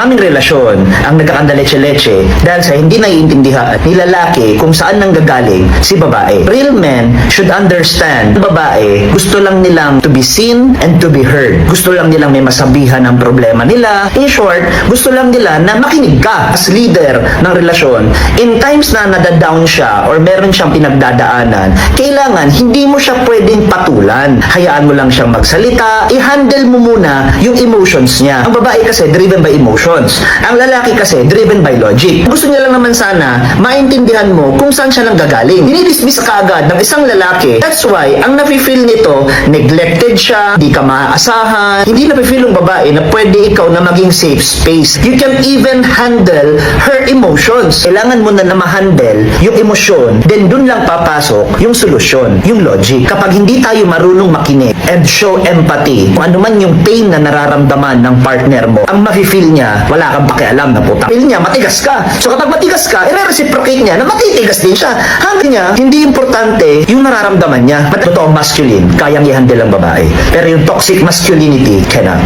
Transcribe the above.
Maraming relasyon ang nagkakandaleche-leche dahil sa hindi naiintindihan ni lalaki kung saan nanggagaling si babae. Real men should understand na babae, gusto lang nilang to be seen and to be heard. Gusto lang nilang may masabihan ng problema nila. In short, gusto lang nila na makinig ka as leader ng relasyon. In times na nadadown siya or meron siyang pinagdadaanan, kailangan hindi mo siya pwedeng patulan. Hayaan mo lang siyang magsalita, i-handle mo muna yung emotions niya. Ang babae kasi driven by emotions. Ang lalaki kasi driven by logic. Gusto niya lang naman sana maintindihan mo kung saan siya nanggagaling. Dinidismiss ka agad ng isang lalaki. That's why, ang nafe-feel nito, neglected siya, hindi ka maaasahan, hindi nafe-feel ng babae na pwede ikaw na maging safe space. You can even handle her emotions. Kailangan mo na ma-handle yung emosyon, then dun lang papasok yung solusyon, yung logic. Kapag hindi tayo marunong makinig and show empathy, kung ano man yung pain na nararamdaman ng partner mo, ang mafe-feel niya, wala kang pakialam na puta. Feel niya, matigas ka. So kapag matigas ka, i-reciprocate niya na matitigas din siya. Hanggang niya, hindi importante yung nararamdaman niya. Totoong masculine, kayang i-handle ang babae. Pero yung toxic masculinity, cannot.